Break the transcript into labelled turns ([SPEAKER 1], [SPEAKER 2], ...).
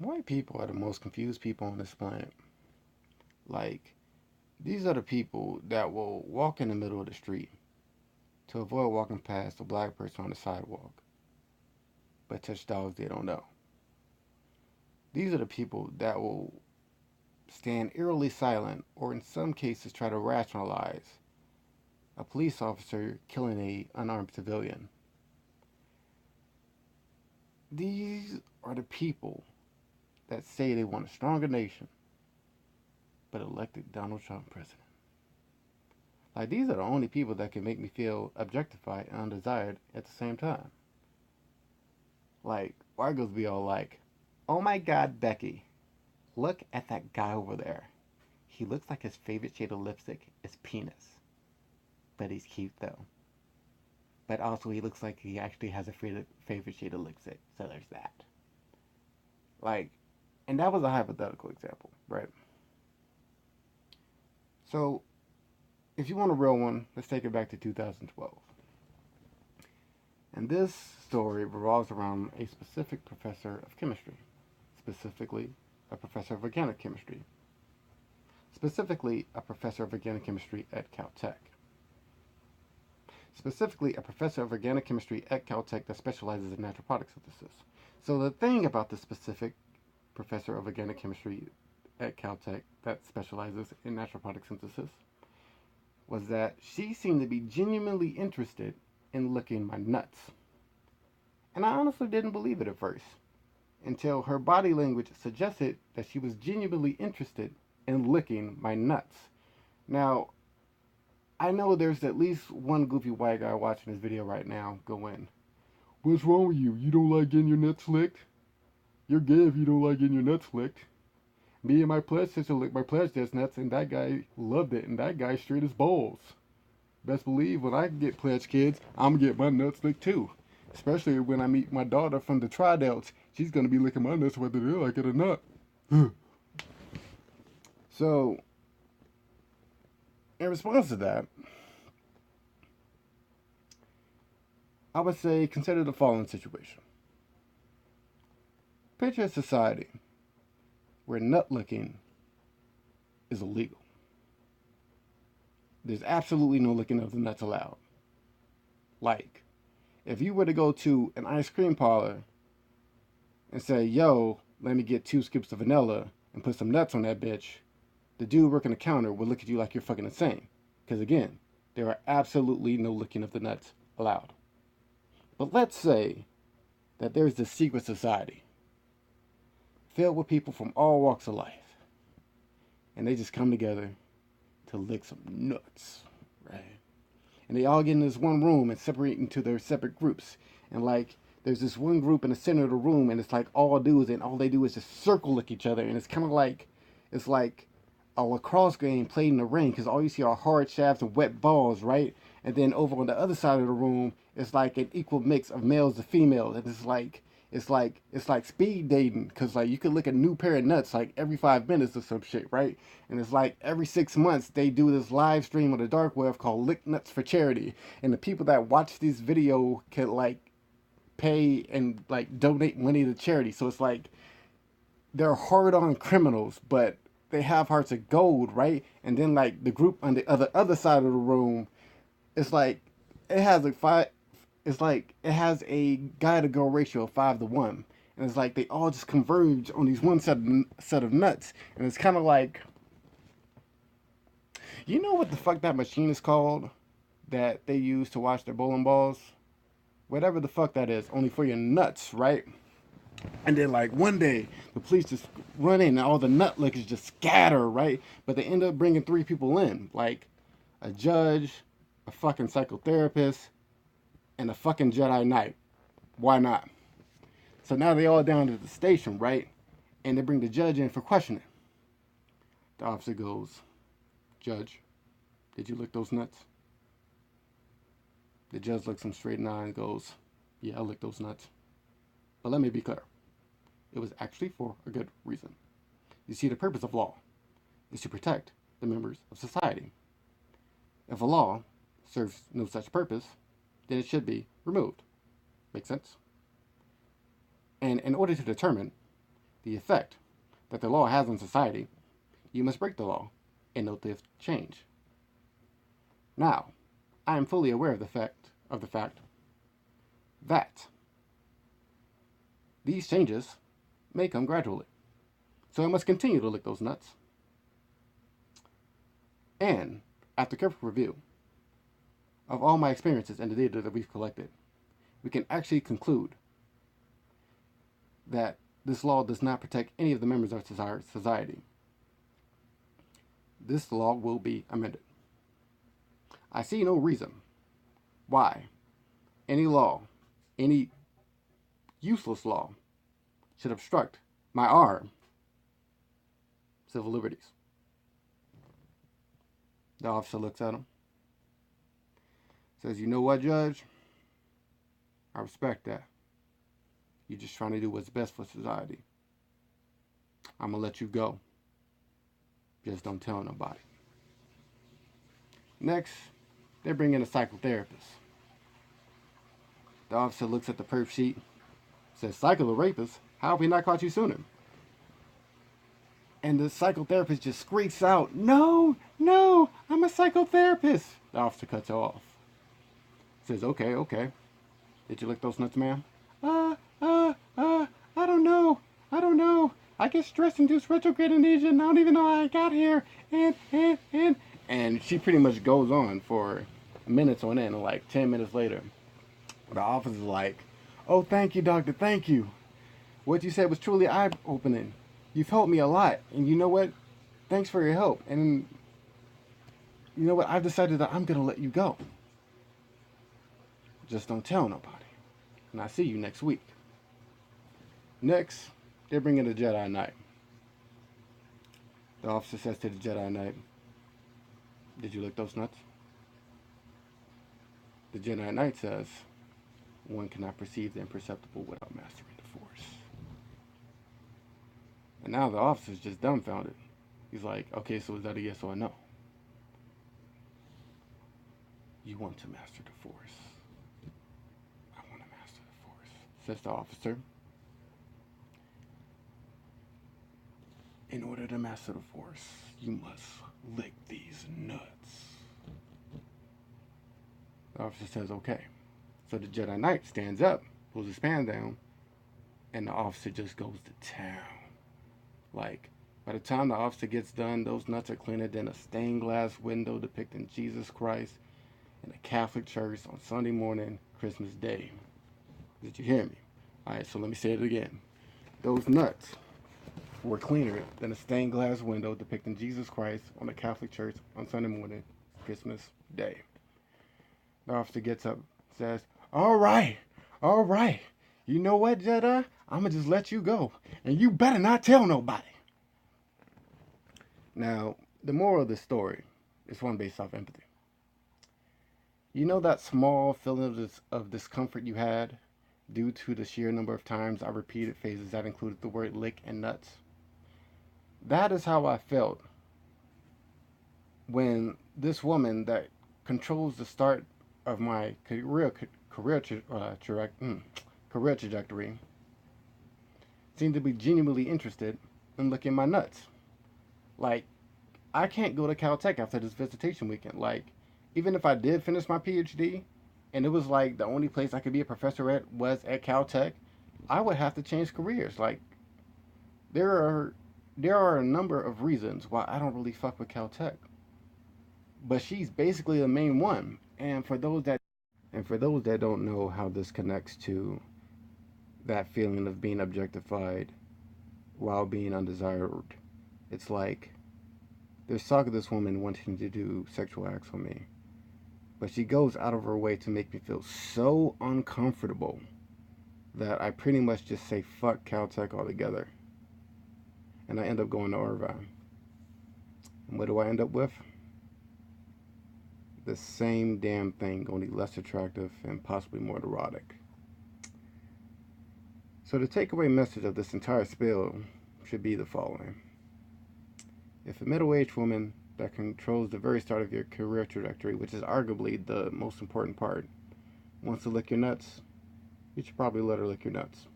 [SPEAKER 1] White people are the most confused people on this planet. Like, these are the people that will walk in the middle of the street to avoid walking past a black person on the sidewalk, but touch dogs they don't know. These are the people that will stand eerily silent or, in some cases, try to rationalize a police officer killing a unarmed civilian. These are the people that say they want a stronger nation, but elected Donald Trump president. Like, these are the only people that can make me feel objectified and undesired at the same time. Like, white girls be all like, oh my god, Becky, look at that guy over there. He looks like his favorite shade of lipstick is penis. But he's cute though. But also, he looks like he actually has a favorite shade of lipstick. So there's that. Like, and that was a hypothetical example, right? So, if you want a real one, let's take it back to 2012. And this story revolves around a specific professor of chemistry, specifically a professor of organic chemistry, specifically a professor of organic chemistry at Caltech. Specifically, a professor of organic chemistry at Caltech that specializes in natural product synthesis. So the thing about the specific professor of organic chemistry at Caltech that specializes in natural product synthesis was that she seemed to be genuinely interested in licking my nuts. And I honestly didn't believe it at first, until her body language suggested that she was genuinely interested in licking my nuts. Now, I know there's at least one goofy white guy watching this video right now going, what's wrong with you? You don't like getting your nuts licked? You're gay if you don't like getting your nuts licked. Me and my pledge sister licked my pledge test nuts, and that guy loved it, and that guy straight as balls. Best believe when I get pledge kids, I'm gonna get my nuts licked too. Especially when I meet my daughter from the Tri-Delts. She's gonna be licking my nuts whether they like it or not. So, in response to that, I would say consider the following situation. Picture a society where nut licking is illegal. There's absolutely no licking of the nuts allowed. Like, if you were to go to an ice cream parlor and say, yo, let me get 2 scoops of vanilla and put some nuts on that bitch, the dude working the counter would look at you like you're fucking insane. Because again, there are absolutely no licking of the nuts allowed. But let's say that there's this secret society filled with people from all walks of life, and they just come together to lick some nuts, right? And they all get in this one room and separate into their separate groups. And like, there's this one group in the center of the room, and it's like all dudes, and all they do is just circle lick each other. And it's kind of like, it's like a lacrosse game played in the rain, because all you see are hard shafts and wet balls, right? And then over on the other side of the room, it's like an equal mix of males to females, and it's like speed dating, because like you could lick a new pair of nuts like every 5 minutes or some shit, right? And it's like every 6 months they do this live stream on the dark web called Lick Nuts for Charity, and the people that watch this video can like pay and like donate money to charity. So it's like they're hard on criminals, but they have hearts of gold, right? And then like the group on the other side of the room, it's like it has like five. It's like it has a guy to girl ratio of 5 to 1, and it's like they all just converge on these one set of nuts, and it's kind of like, you know what the fuck that machine is called that they use to watch their bowling balls, whatever the fuck that is, only for your nuts, right? And then like one day the police just run in and all the nut lickers just scatter, right? But they end up bringing 3 people in, like a judge, a fucking psychotherapist, and a fucking Jedi Knight. Why not? So now they all down at the station, right? And they bring the judge in for questioning. The officer goes, Judge, did you lick those nuts? The judge looks him straight in the eye and goes, yeah, I licked those nuts. But let me be clear. It was actually for a good reason. You see, the purpose of law is to protect the members of society. If a law serves no such purpose, then it should be removed. Make sense? And in order to determine the effect that the law has on society, you must break the law and note the change. Now, I am fully aware of the fact that these changes may come gradually. So I must continue to lick those nuts. And after careful review of all my experiences and the data that we've collected, we can actually conclude that this law does not protect any of the members of society. This law will be amended. I see no reason why any law, any useless law, should obstruct our civil liberties. The officer looks at him, says, "You know what, Judge? I respect that. You're just trying to do what's best for society. I'm going to let you go. Just don't tell nobody." Next, they bring in a psychotherapist. The officer looks at the perf sheet, says, "Psychotherapist? How have we not caught you sooner?" And the psychotherapist just screams out, "No, no, I'm a psychotherapist." The officer cuts her off. Says, okay. Did you lick those nuts, ma'am?" I don't know. I get stress-induced retrograde amnesia and I don't even know how I got here. And she pretty much goes on for minutes on end. And like 10 minutes later, the officer's like, "Oh, thank you, doctor, thank you. What you said was truly eye-opening. You've helped me a lot. And you know what? Thanks for your help. And you know what? I've decided that I'm going to let you go. Just don't tell nobody. And I'll see you next week." Next, they bring in the Jedi Knight. The officer says to the Jedi Knight, "Did you lick those nuts?" The Jedi Knight says, "One cannot perceive the imperceptible without mastering the Force." And now the officer's just dumbfounded. He's like, "Okay, so is that a yes or a no?" "You want to master the Force." "I want to master the Force," says the officer. "In order to master the Force, you must lick these nuts." The officer says, "Okay." So the Jedi Knight stands up, pulls his pants down, and the officer just goes to town. Like, by the time the officer gets done, those nuts are cleaner than a stained glass window depicting Jesus Christ in a Catholic church on Sunday morning, Christmas Day. Did you hear me? Alright, so let me say it again. Those nuts were cleaner than a stained glass window depicting Jesus Christ on a Catholic church on Sunday morning, Christmas Day. The officer gets up, says, All right. You know what, Jedi? I'm going to just let you go. And you better not tell nobody." Now, the moral of this story is one based off empathy. You know that small feeling of discomfort you had due to the sheer number of times I repeated phrases that included the word lick and nuts? That is how I felt when this woman that controls the start of my career trajectory seemed to be genuinely interested in licking my nuts. Like, I can't go to Caltech after this visitation weekend. Like, even if I did finish my PhD, and it was like the only place I could be a professor at was at Caltech, I would have to change careers. Like, there are a number of reasons why I don't really fuck with Caltech, but she's basically the main one. And for those that don't know how this connects to that feeling of being objectified while being undesired, it's like there's talk of this woman wanting to do sexual acts on me, but she goes out of her way to make me feel so uncomfortable that I pretty much just say fuck Caltech altogether, and I end up going to Irvine. And what do I end up with? The same damn thing, only less attractive and possibly more erotic. So the takeaway message of this entire spiel should be the following. If a middle-aged woman that controls the very start of your career trajectory, which is arguably the most important part, wants to lick your nuts, you should probably let her lick your nuts.